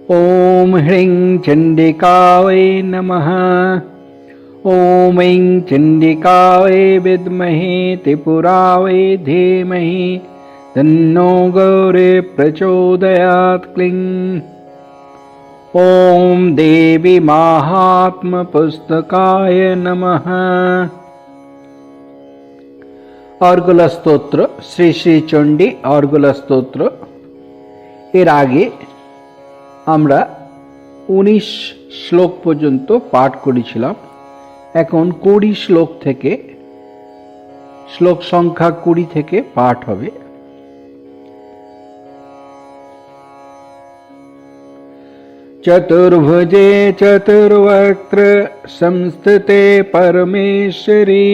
ओम ह्रीं चंडिकायै नमः। ओम ऐं चंडिकायै विद्महे त्रिपुरायै धीमहि तन्नो गौरी प्रचोदयात्। क्लीं ओम देवी माहात्म्य पुस्तकाय नमः। অর্গলা স্তোত্র, শ্রী শ্রী চণ্ডী অর্গলা স্তোত্র। এর আগে আমরা 19 শ্লোক পর্যন্ত পাঠ করেছিলাম। এখন 20 শ্লোক থেকে, শ্লোক সংখ্যা 20 থেকে পাঠ হবে। চতুর্ভুজে চতুর্বক্ত্র সংস্থিতে পরমেশ্বরী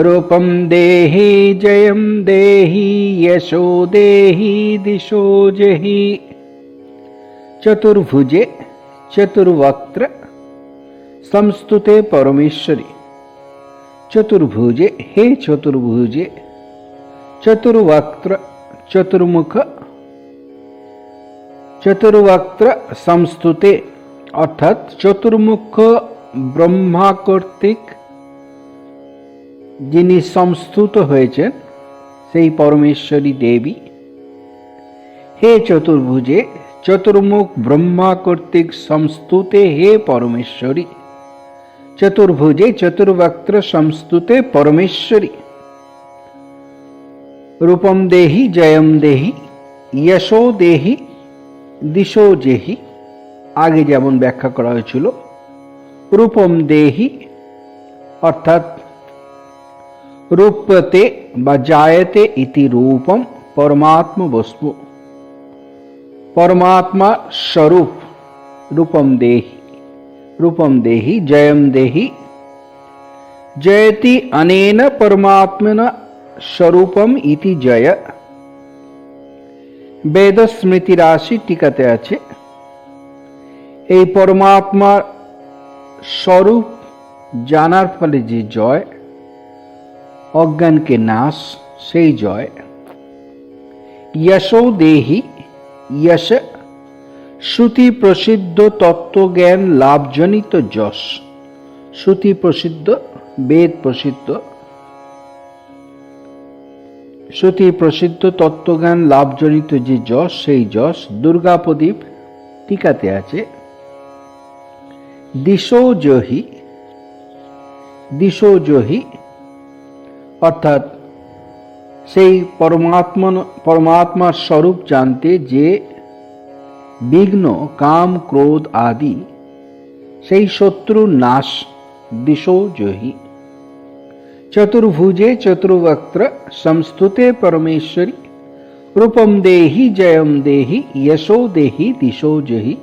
रूपं देहि जयं देहि यशो देहि दिशो जहि। चतुर्भुजे चतुर्वक्त्र संस्तुते परमेश्वरी। चतुर्भुजे हे चतुर्भुजे, चतुर्वक्त्र चतुर्मुख, चतुर्वक्त्र संस्तुते अर्थात चतुर्मुख ब्रह्मा কর্তৃক যিনি সংস্তুত হয়েছেন সেই পরমেশ্বরী দেবী। হে চতুর্ভুজে, চতুর্মুখ ব্রহ্মা কর্তৃক সংস্তুতে হে পরমেশ্বরী। চতুর্ভুজে চতুর্বক্ত্র সংস্তুতে পরমেশ্বরী। রূপম দেহি জয়ম দেহি যশো দেহি দিশো জেহি। আগে যেমন ব্যাখ্যা করা হয়েছিল, রূপম দেহি অর্থাৎ रूप्यते বা জায়তে ইতি রূপম परमात्म वस्तु, परमात्मा स्वरूप। रूपम देहि जयम देहि जयति अनेन परमात्मना स्वरूपम इति जय। वेद स्मृति राशि टीकाते आछे এই परमात्मार स्वरूप জানার ফলে যে জয়, অজ্ঞান के नाश সেই জয়। यशो देहि, यश श्रुति प्रसिद्ध तत्वज्ञान लाभजनित যশ। श्रुति प्रसिद्ध वेद प्रसिद्ध, श्रुति प्रसिद्ध तत्वज्ञान लाभजनित যে যশ সেই যশ। দুর্গা প্রদীপ টিকাতে আছে দিশো জহি, দিশো জহি অর্থাৎ সেই পরমাত্মার স্বরূপ জানতে যে বিঘ্ন কাম ক্রোধ আদি সেই শত্রু নাশ। দিশো জহি। চতুর্ভুজে চতুর্বক্ত্র সংস্তুতে পরমেশ্বরী। রূপম দেহি জয়ম দেহি যশো দেহি দিশো জহি।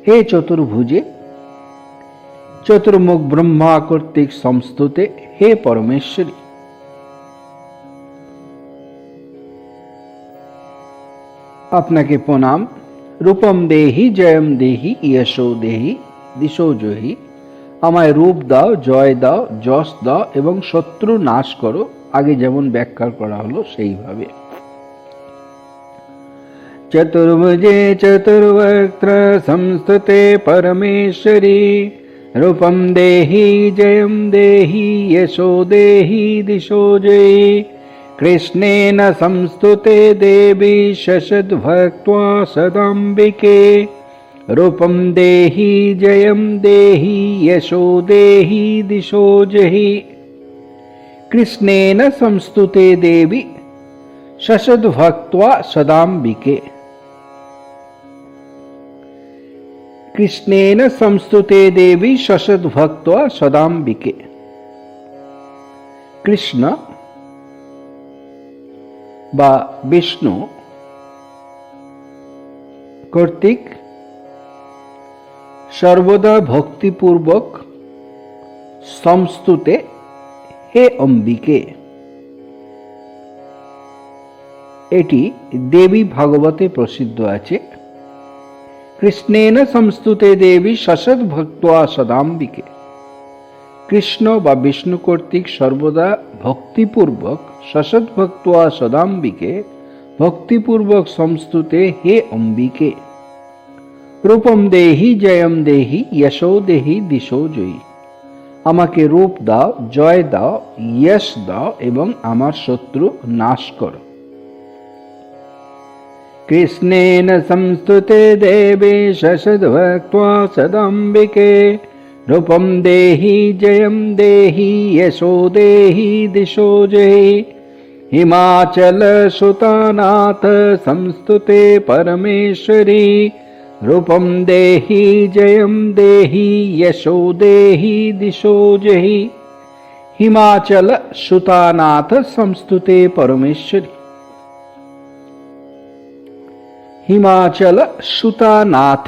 হে চতুর্ভুজে চতুর্মুখ ব্রহ্মা কর্তৃক সংস্তুতে হে পরমেশ্বরী। আপনাকে প্রণাম। রূপম দেহি জয়ম দেহি যশো দেহি দিশো জহি। আমায় রূপ দাও, জয় দাও, যশ দাও এবং শত্রু নাশ করো। আগে যেমন ব্যাখ্যা করা হলো সেইভাবে। চতুর্ভুজে চতুর্বক্ত্র সংস্থিতে পরমেশ্বরী। রূপম দেহি জয়ম দেহি যশো দেহি দিশো জয়ি। कृष्णेन संस्तुते देवी शशद्भक्त्वा सदाम्बिके। रूपं देहि जयं देहि यशो देहि दिशो जहि। कृष्णेन संस्तुते देवी शशद्भक्त्वा सदाम्बिके। कृष्णेन संस्तुते देवी शशद्भक्त्वा सदाम्बिके। कृष्ण বা বিষ্ণু কর্তৃক সর্বদা ভক্তিপূর্বক সংস্তুতে হে অম্বিকে। এটি দেবী ভাগবতে প্রসিদ্ধ আছে। কৃষ্ণেন সংস্তুতে দেবী সশদ ভক্ত্বা সদাম্বিকে। কৃষ্ণ বা বিষ্ণু কর্তৃক সর্বদা ভক্তিপূর্বক সশদ ভক্ত্বা সদাম্বিকে ভক্তিপূর্বক সংস্তুতে হে অম্বিকে। রূপম দেহি জয়ম দেহি যশো দেহি দিশো জয়ী। আমাকে রূপ দাও, জয় দাও, যশ দাও এবং আমার শত্রু নাশ করো। কৃষ্ণেন সংস্তুতে দেবে সদভক্ত্বা সদাম্বিকে রূপম দেহি জয়ম দেহি যশো দেহি দিশো জয়ী। হিমাচল সুতানাথ সংস্তুতে পরমেশ্বরী রূপম দেহি জয়ম দেহি যশো দেহি দিশো জয়ী। হিমাচল সুতানাথ সংস্তুতে পরমেশ্বরী। হিমাচল সুতানাথ,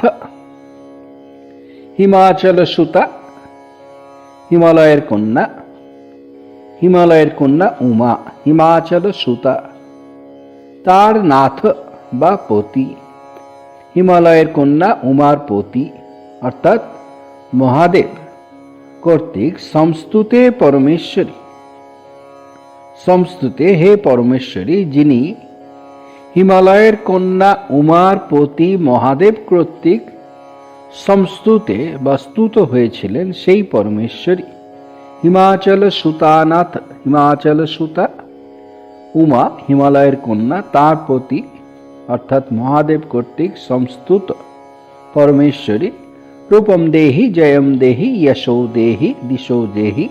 হিমাচল সুতা হিমালয়ের কন্যা, হিমালয়ের কন্যা উমা, হিমাচল সুতা। তার নাথ বা পতি, হিমালয়ের কন্যা উমার পতি অর্থাৎ মহাদেব কর্তৃক সংস্তুতে পরমেশ্বরী। সংস্তুতে হে পরমেশ্বরী, যিনি হিমালয়ের কন্যা উমার পতি মহাদেব কর্তৃক সংস্তুতে বা স্তুত হয়েছিলেন সেই পরমেশ্বরী। হিমাচল সুতানাথ, হিমাচল সুতা উমা হিমালয়ের কন্যা, তার পতি অর্থাৎ মহাদেব কর্তৃক সংস্তুত পরমেশ্বরী। রূপম দেহি জয়ম দেহি যশো দেহি দিশো দেহি।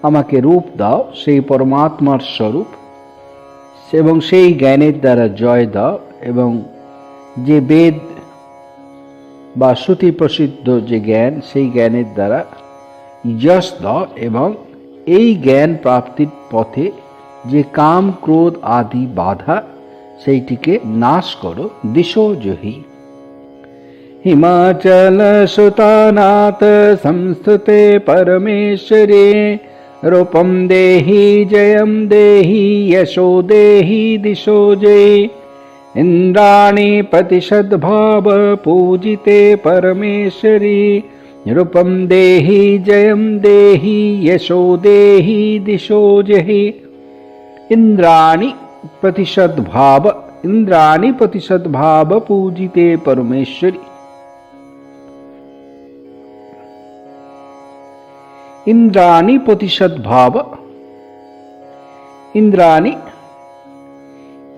আমাকে রূপ দাও, সেই পরমাত্মার স্বরূপ, এবং সেই জ্ঞানের দ্বারা জয় দাও, এবং যে বেদ বা শ্রুতি প্রসিদ্ধ যে জ্ঞান, সেই জ্ঞানের দ্বারা যশ দাও, এবং এই জ্ঞান প্রাপ্তির পথে যে কাম ক্রোধ আদি বাধা, সেইটিকে নাশ করো। দিশো জহি। হিমাচল সুতানাথ সংস্তুতে পরমেশ্বরে রূপম দেহি জয়ম দেহি যশো দেহি দিশো জয়ী। ইন্দ্রাণি প্রতিশদ্ভাব पूजिते परमेश्वरी रूपम देहि जयम देहि यशो देहि दिशो जहि। इंद्राणि प्रतिशत भाव पूजिते परमेश्वरी। इंद्राणि प्रतिशत भाव, इंद्राणि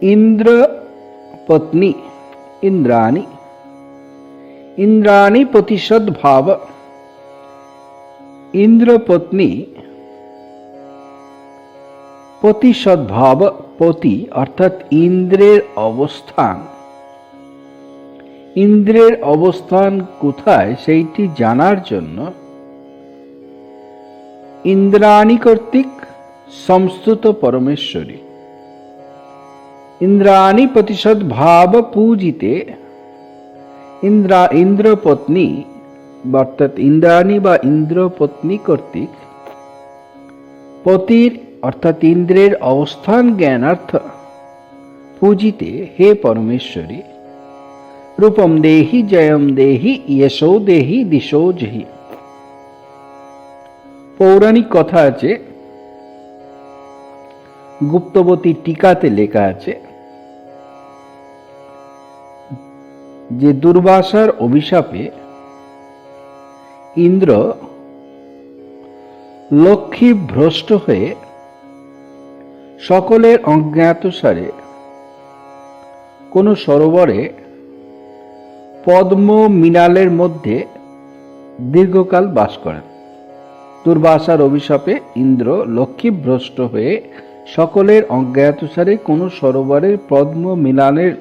इंद्र पत्नी, इंद्राणी इंद्राणी प्रतिशत भाव, इंद्र पत्नी प्रतिशत भाव, पति अर्थात इंद्रेर अवस्थान, इंद्रेर अवस्थान कोथाय सेइटी जानार जन्य इंद्राणी कर्तृक संस्तुत परमेश्वरी। इंद्राणी प्रतिशत भाव पूजिते, इंद्र पत्नी अर्थात इंद्राणी बा इंद्र पत्नी कर्तृक पतिर अर्थात इंद्रेर अवस्थान ज्ञानार्थ पूजिते हे परमेश्वरी। रूपम देहि जयम देहि यशो देहि दिशो जहि। पौराणिक कथा आछे, गुप्तवती टीकाते लेखा आछे যে দুর্বাসার অভিশাপে ইন্দ্র লক্ষ্মী ভ্রষ্ট হয়ে সকলের অজ্ঞাতসারে কোন সরোবরে পদ্ম মৃণালের মধ্যে দীর্ঘকাল বাস করেন। দুর্বাসার অভিশাপে ইন্দ্র লক্ষ্মী ভ্রষ্ট হয়ে সকলের অজ্ঞাতসারে কোন সরোবরের পদ্ম মৃণালের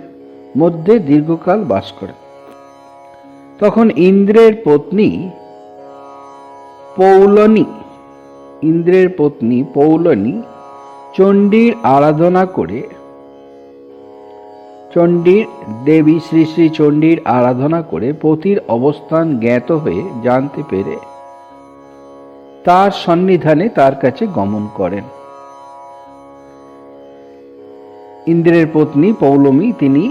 মধ্যে দীর্ঘকাল বাস করে। তখন ইন্দ্রের পত্নী পৌলনী চণ্ডীর আরাধনা করে, চণ্ডীর দেবী শ্রী শ্রী চণ্ডীর আরাধনা করে পতির অবস্থান জ্ঞাত হয়ে জানতে পেরে তার সন্নিধানে তার কাছে গমন করেন। ইন্দ্রের পত্নী পৌলমী তিনি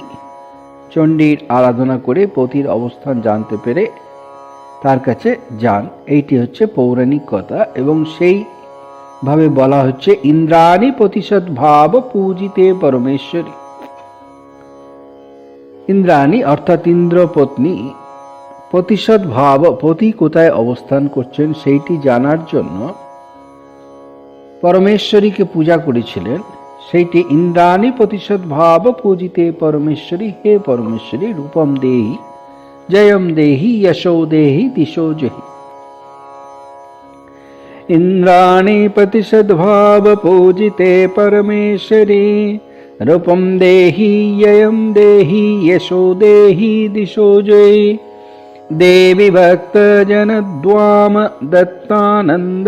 চণ্ডীর আরাধনা করে পতির অবস্থান জানতে পেরে তার কাছে যান। এইটি হচ্ছে পৌরাণিক কথা, এবং সেই ভাবে বলা হচ্ছে ইন্দ্রাণী প্রতিশত ভাব পূজিতে পরমেশ্বরী। ইন্দ্রাণী অর্থাৎ ইন্দ্র পত্নী প্রতিশদ ভাব, পতি কোথায় অবস্থান করছেন সেইটি জানার জন্য পরমেশ্বরীকে পূজা করেছিলেন। সেইটি ইন্দ্রাণী প্রতিশদ ভাব পূজিতে পরমেশ্বরী, হে পরমেশ্বরী রূপম দেহি জয়ম দেহি যশো দেহি দিশো জহি। ইন্দ্রাণী প্রতিশদ ভাব পূজিতে পরমেশ্বরী रूपम देहि ययम देहि यशो देहि दिशो जयि। देवी भक्त जन द्वाम दत्तानंद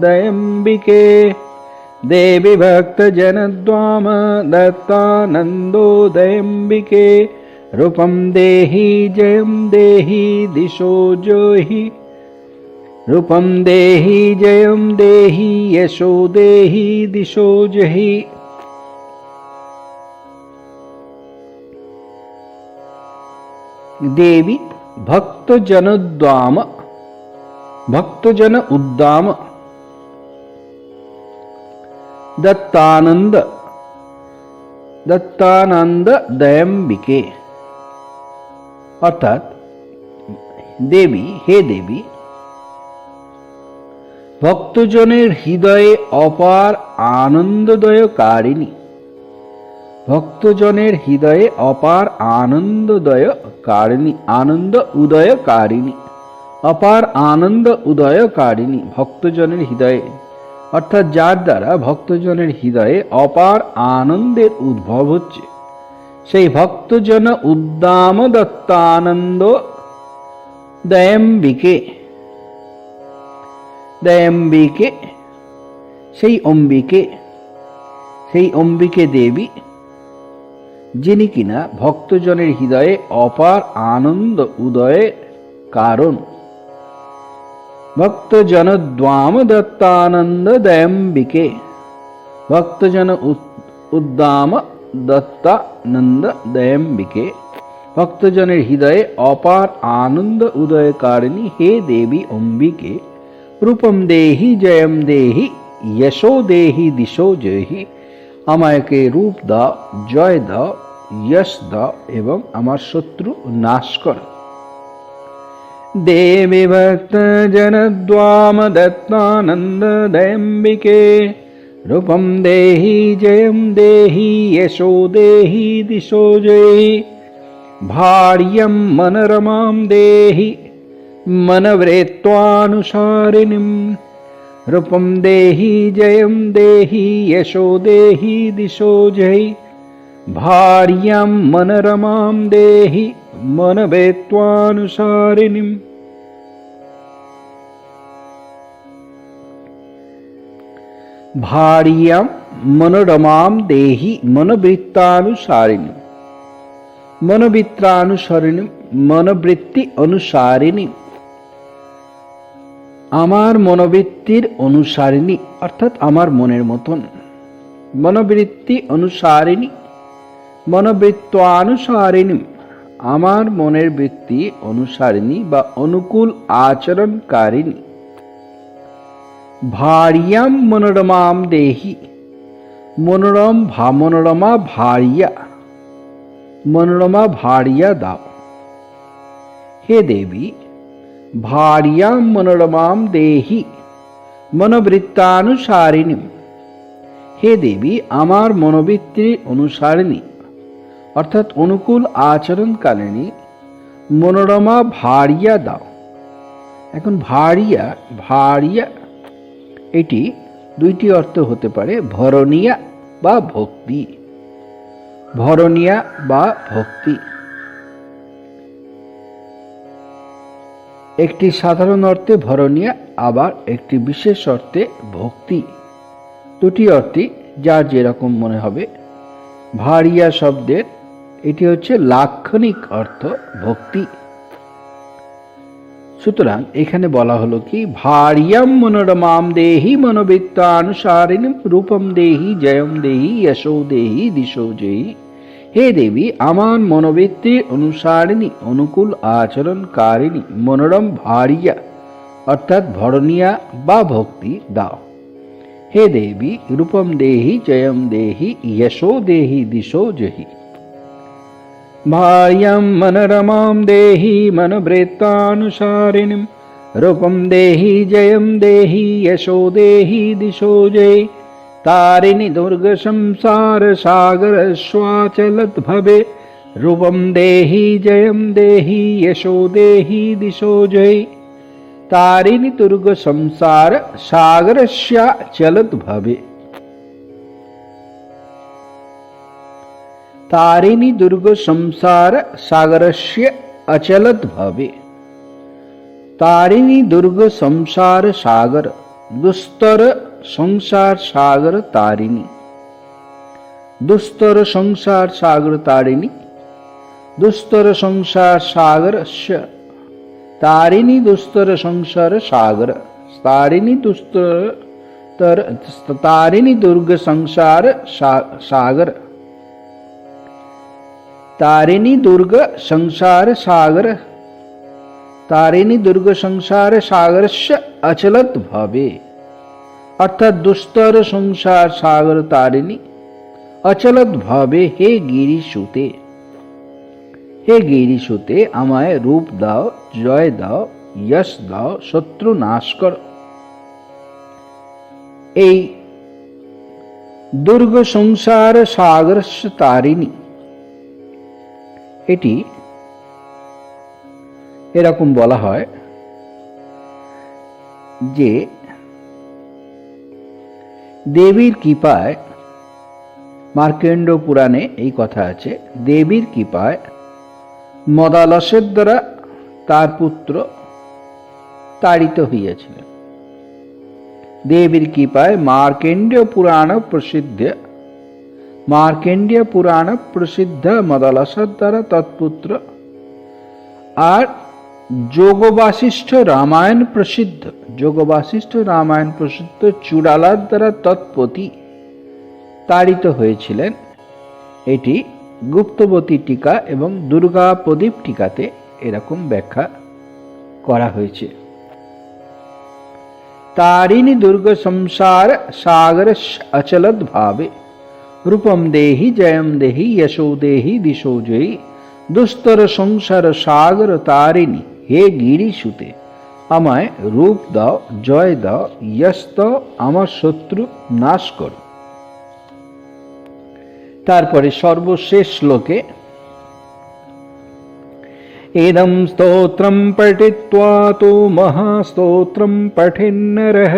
दयंबिके, देवी भक्त जन द्वाम दत्तानंदो दयंबिके। रूपम देहि जयम देहि दिशो जयि, रूपम देहि जयम देहि यशो देहि दिशो जयि। देवी भक्तजन द्वाम, भक्तजन उद्दाम दत्तानंद, दत्तानंद दयंबिके। अर्थात देवी, हे देवी भक्तजनेर हृदये अपार आनंददयकारिणी, भक्तजनेर हृदये अपार आनंददयकारिणी, आनंद उदयकारिणी, अपार आनंद उदयकारिणी। भक्तजनेर हृदये अर्थात जार द्वारा भक्तजनेर हृदये अपार आनंदेर उद्भव होच्छे सेई भक्तजन उद्दाम दत्तानंद दयंबिके, दयंबिके सेई अम्बिके, सेई अम्बिके देवी যিনি কিনা ভক্তজনের হৃদয়ে অপার আনন্দ উদয়ের কারণ। ভক্তজন দ্বাম দত্তানন্দ দয়ম্বিকে, ভক্তজন উদ্দাম দত্তানন্দ দয়ম্বিকে। ভক্তজনের হৃদয়ে অপার আনন্দ উদয়কারিণী, হে দেবী অম্বিকে রূপম দেহি জয়ম দেহি যশো দেহি দিশো জয়ি। আমাকে রূপ দাও, জয় দাও, যশ দাও এবং আমার শত্রু নাশ করো। দেবী ভক্ত জন দ্বাম দত্তানন্দ দয়ম্বিকে রূপম দেহি জয়ম দেহি যশো দেহি দিশো জয়ি। ভার্যম মনোরমাম দেহি मनवृत्वानुसारिणीं रूपम देहि जयम देहि यशो देहि दिशो जयि। भार्यां मनरमां देहि मनवेत्वानुसारिणीं। भार्यां मनोरमां देहि मनवृत्तानुसारिणीं, मनोवृत्तानुसारिणीं मनोवृत्ति अनुसारिणी। আমার মনোবৃত্তির অনুসারিণী অর্থাৎ আমার মনের মতন। মনোবৃত্তি অনুসারিণী মনোবৃত্তানুসারিণী আমার মনের বৃত্তি অনুসারিণী বা অনুকূল আচরণকারিণী। ভার্যাম মনোরমাম দেহি মনোরমা ভার্যা, মনোরমা ভার্যা দাও। হে দেবী ভার্যাং মনোরমাম দেহি মনোবৃত্তানুসারিণী। হে দেবী আমার মনোবৃত্তির অনুসারিণী অর্থাৎ অনুকূল আচরণকারিণী মনোরমা ভার্যা দাও। এখন ভার্যা, ভার্যা এটি দুইটি অর্থ হতে পারে, ভরণীয়া বা ভক্তি, ভরণীয়া বা ভক্তি। একটি সাধারণ অর্থে ভরণীয়া, আবার একটি বিশেষ অর্থে ভক্তি। দুটি অর্থই যার যেরকম মনে হবে। ভার্যা শব্দের এটি হচ্ছে লাক্ষণিক অর্থ ভক্তি। সুতরাং এখানে বলা হলো কি, ভার্যাং মনোরমাম দেহি মনোবৃত্তানুসারিণীম রূপম দেহি জয়ম দেহি যশো দেহি দিশো জয়ি। হে দেবী আমার মনোবৃত্তির অনুসারিণী অনুকূল আচরণকারিণী মনোরম ভার্যা অর্থাৎ ভরণীয়া বা ভক্তি দাও। হে দেবী রূপম দেহি জয়ম দেহি যশো দেহি দিশো জহি। भार्यां मनरमां देहि मनवृत्तानुसारिणीं रूपं देहि जयं देहि यशो देहि दिशो जय तारिणि दुर्ग संसार सागरस्वाचलद्भवे रूपं देहि जयं देहि यशो देहि दिशो जय तारिणि दुर्ग संसार सागरस्याचलद्भवे तारिणि दुर्ग संसार सागरस्य अचलद्भवे तारिणि दुर्ग संसार सागर दुस्तर संसार सागर तारिणी दुस्तर संसार सागर तारिणी दुस्तर संसार सागर तारिणी दुस्तर संसार सागर तारिणी दुस्तर तारिणी दुर्ग संसार सागर तारिणी दुर्ग संसार सागर तारिणी दुर्ग संसार सागरस्य अचलत भावे अर्थात दुस्तर संसार सागर तारिणी अचलत भावे हे गिरीशुते আমায় রূপ দাও জয় দাও यश দাও শত্রু নাশ কর এই দুর্গ সংসার সাগরস্য তারিণী এটি এরকম বলা হয় যে দেবীর কৃপায় মার্কেন্ড পুরাণে এই কথা আছে দেবীর কৃপায় মদালসের দ্বারা তার পুত্র তাড়িত হইয়াছিলেন দেবীর কৃপায় মার্কেন্ডীয় পুরাণ প্রসিদ্ধ মদালসের দ্বারা তৎপুত্র আর যোগ বাসিষ্ঠ রামায়ণ প্রসিদ্ধ চূড়ালার দ্বারা তৎপতি তাড়িত হয়েছিলেন এটি গুপ্তবতী টিকা এবং দুর্গা প্রদীপ টিকাতে এরকম ব্যাখ্যা করা হয়েছে तारिणी दुर्ग संसार सागर अचलत भावे रूपम देहि जयम देहि यशो देहि दिशो जयी दुस्तर संसार सागर तारिणी हे गिरीशुते আমায় রূপ দাও জয় দাও यश দাও আমার শত্রু নাশ করো তারপরে সর্বশেষ শ্লোকে इदं स्तोत्रं पठित्वा तु महास्तोत्रं पठिन्नरः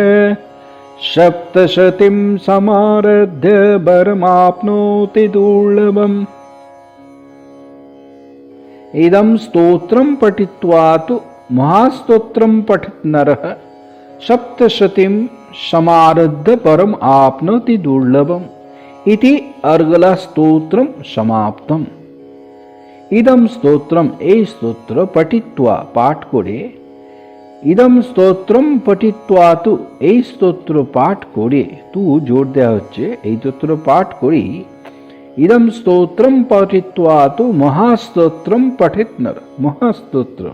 सप्तशतीं समारभ्य वरमाप्नोति दुर्लभम् इदं स्तोत्रं पठित्वा तु महास्तोत्रं पठिन्नरः सप्तशतीं समारभ्य वरम् आप्नोति दुर्लभम् इति अर्गलास्तोत्रं समाप्तम् इदम स्तोत्रम এই স্তোত্র পঠিত্বা পাঠ করে ইদম স্তোত্রম পঠিত্বা তু এই স্তোত্র পাঠ করে তু জোর দেওয়া হচ্ছে এই স্তোত্র পাঠ করি ইদম স্তোত্রম পঠিত্বা তু মহাস্তোত্রম পঠিত নর মহাস্তোত্র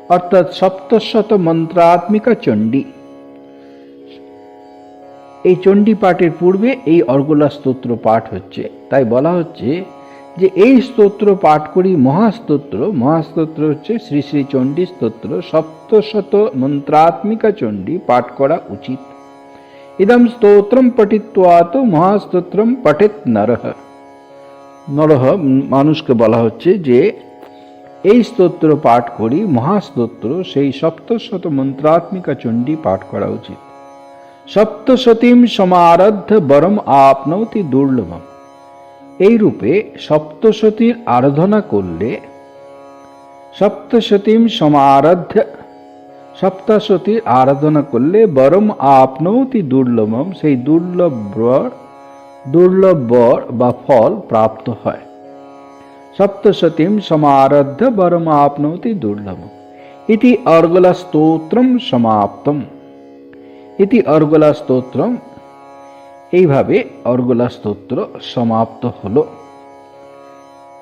অর্থাৎ সপ্তশত মন্ত্রাত্মিকা চণ্ডী এই চণ্ডী পাঠের পূর্বে এই অর্গলা স্তোত্র পাঠ হচ্ছে তাই বলা হচ্ছে যে এই স্তোত্র পাঠ করি মহাস্তোত্র হচ্ছে শ্রী শ্রী চণ্ডী স্তোত্র সপ্তশত মন্ত্রাত্মিকা চণ্ডী পাঠ করা উচিত ইদম স্তোত্রম পঠিত্বা তু মহাস্তোত্রম পঠিত নরহ মানুষকে বলা হচ্ছে যে এই স্তোত্র পাঠ করি মহাস্তোত্র সেই সপ্তশত মন্ত্রাত্মিকা চণ্ডী পাঠ করা উচিত সপ্তশতীম সমারাধ্য বরম আপনৌতি দুর্লভম এই রূপে সপ্তশতীর আরাধনা করলে সপ্তশতীর বরম আপনৌতি দুর্লভম সেই দুর্লভ বর বা ফল প্রাপ্ত হয় সপ্তশতীম সমারাধ্য বরম আপনৌতি দুর্লভম ইতি অর্গলা স্তোত্রম সমাপ্তম ইতি অর্গলা স্তোত্রম এইভাবে অর্গলা স্তোত্র সমাপ্ত হলো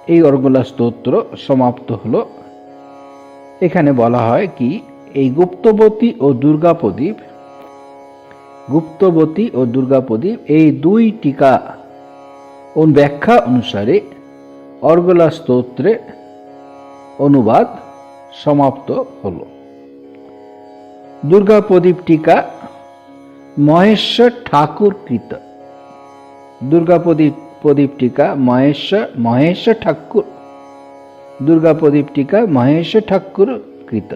এই অর্গলা স্তোত্র সমাপ্ত হলো এখানে বলা হয় কি এই গুপ্তবতী ও দুর্গা প্রদীপ এই দুই টিকা ও ব্যাখ্যা অনুসারে অর্গলা স্তোত্রে অনুবাদ সমাপ্ত হলো। দুর্গা প্রদীপ টিকা মহেশ্বর ঠাকুর কৃত। দুর্গা প্রদীপ টিকা মহেশ্বর ঠাকুর। দুর্গা প্রদীপ টিকা মহেশ্বর ঠাকুর কৃত।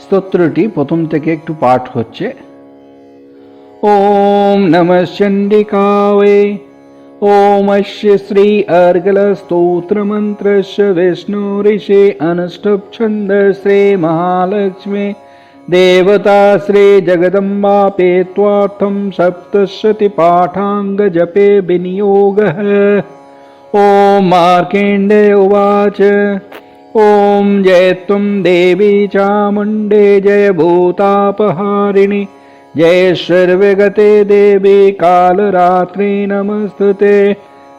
স্তোত্রটি প্রথম থেকে একটু পাঠ হচ্ছে। ओम नमः चंडिकायै। ओम अस्य श्री अर्गल स्तोत्र मंत्रस्य विष्णु ऋषि अनुष्टुप छंद श्री महालक्ष्मी देवता श्री जगदम्बा पेत्वार्थं सप्तशति पाठांग जपे विनियोगः। ओम मार्केण्डेय उवाच। ओम जय त्वं देवी चामुण्डे जय भूतापहारिणि जय सर्वगते देवी कालरात्रि नमस्तुते।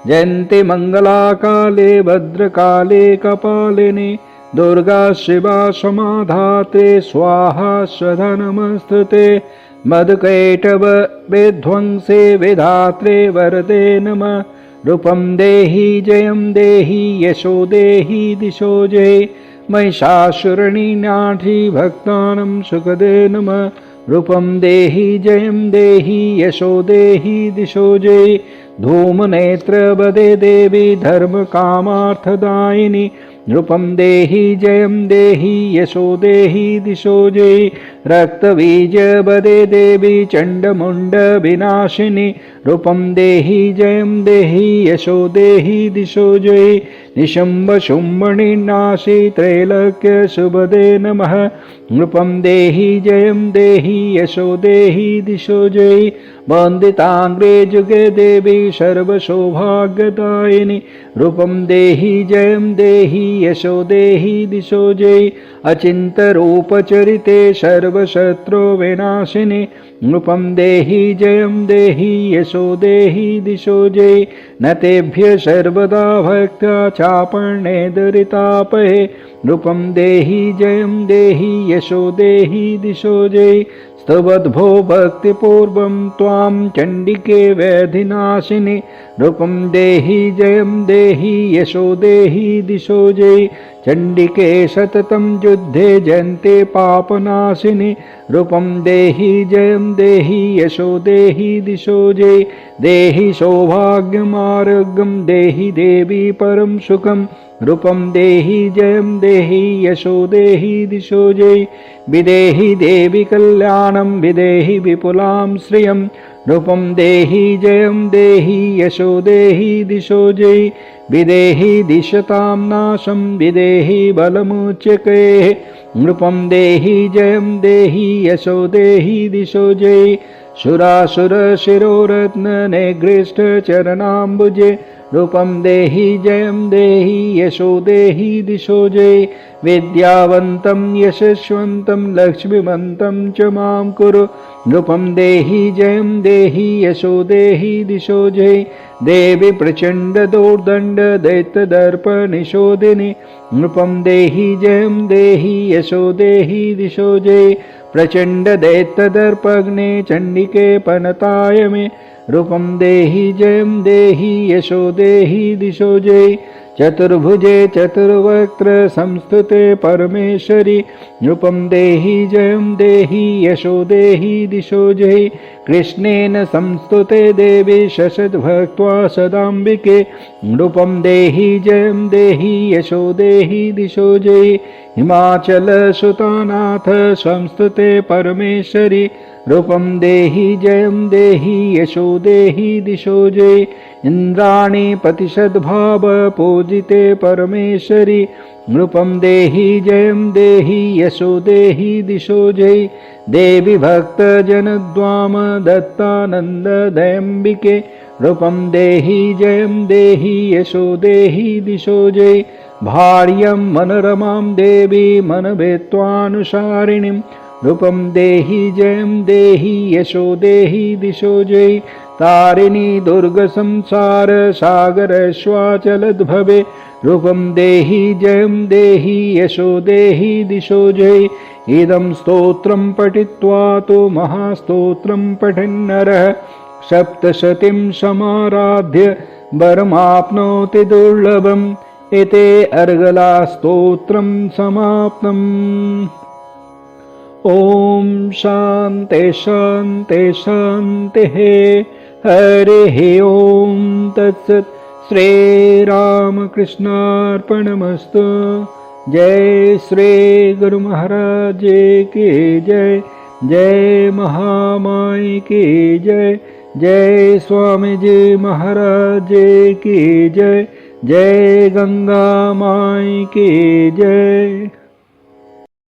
जयन्ति मंगलाकाले भद्रकाले कपालिनी दुर्गा शिवा समाधात्रे स्वाहा स्वधा नमस्तुते। मधुकैटभ विध्वंसे विधात्रे वरदे नमः। रूपं देहि जयं देहि यशो देहि दिशो जय। महिषासुरनी नाठी भक्तानां सुखदे नमः। रूपं देहि जयं देहि यशो देहि दिशो जय। धूमनेत्र वदे देवी धर्म कामार्थदायिनी रूपं देहि जयं देहि यशो देहि दिशो जय। रक्तबीज वदे देवी चण्डमुण्ड विनाशिनी रूपं देहि जयं देहि यशो देहि दिशो जय। निशम्ब शुम्भनि नाशी त्रैलोक्य शुभदे नमः। रूपं देहि जयं देहि यशो देहि दिशो जय। वन्दिताङ्ग्रे जुगे देवी सर्वसौभाग्यदायिनी रूपं देहि जयं देहि यशो देहि दिशो जय। अचिन्त्यरूपचरिते सर्वशत्रु विनाशिनी रूपं देहि जयं देहि यशो देहि दिशो जय। न तेभ्य सर्वदा भक्त्या चापण्ये दुरितापहे रूपं देहि जयं देहि यशो देहि दिशो जय। स्तवद्भो भक्तिपूर्वं त्वां चण्डिके व्याधिनाशिनी रूपं देहि जयं देहि यशो देहि दिशो जय। चण्डिके सततं युद्धे जयन्ते पापनाशिनी रूपं देहि जयं देहि यशो देहि दिशो जय। देहि सौभाग्यमारोग्यं देहि देवी परं सुखं रूपं देहि जयं देहि यशो देहि दिशो जय। विदेहि देवी कल्याणं विदेहि विपुलां श्रियं रूपं देहि जयं देहि यशो देहि दिशो जय। विदेहि दिशतां नाशं विदेहि बलमुच्यके रूपं देहि जयं देहि यशो देहि दिशो जय। सुरासुर शिरोरत्न निगृष्ट चरणाम्बुजे रूपं देहि जयं देहि यशो देहि दिशो जय। विद्यावन्तं यशस्वन्तं लक्ष्मीवन्तं च मां कुरु रूपं देहि जयं देहि यशो देहि दिशो जय। देवी प्रचण्ड दोर्दण्ड दैत्यदर्प निशोधिनी रूपं देहि जयं देहि यशो देहि दिशो जय। प्रचण्ड दैत्यदर्पग्ने चण्डिके पनताय मे रूपं देहि जयं देहि यशो देहि दिशो जय। चतुर्भुजे चतुर्वक्त्र संस्तुते परमेश्वरी रूपं देहि जयं देहि यशो देहि दिशो जय। कृष्णेन संस्तुते देवी शशद्भक्त्वा सदाम्बिके रूपं देहि जयं देहि यशो देहि दिशो जय। हिमाचल सुतानाथ संस्तुते परमेश्वरी रूपं देहि जयं देहि यशो देहि दिशो जय। इंद्राणी प्रतिशद्भाव पूजिते परमेश्वरी रूपं देहि जयं देहि यशो देहि दिशो जय। देवी भक्त जनद्वाम दत्तानंद दयम्बिके रूपं देहि जयं देहि यशो देहि दिशो जय। भार्यं मनोरमां देवी मनभेत्वानुसारिणीं रूपं देहि जयं देहि यशो देहि दिशो जय। तारिणी दुर्ग संसार सागरश्वाचलद्भवे रूपं देहि जयं देहि यशो देहि दिशो जय। इदं स्तोत्रं पठित्वा तु महास्तोत्रं पठन्नरः सप्तशतीं समाराध्य वरमाप्नोति दुर्लभम् एते अर्गला स्तोत्रं समाप्तम्। ॐ शान्ति शान्ति शान्तिः। हरिः ॐ तत्सत्। श्रीरामकृष्णार्पणमस्तु। जय श्री गुरु महाराज की जय। जय महामाई की जय। जय स्वामी जी महाराज की जय। जय गंगा माई की जय।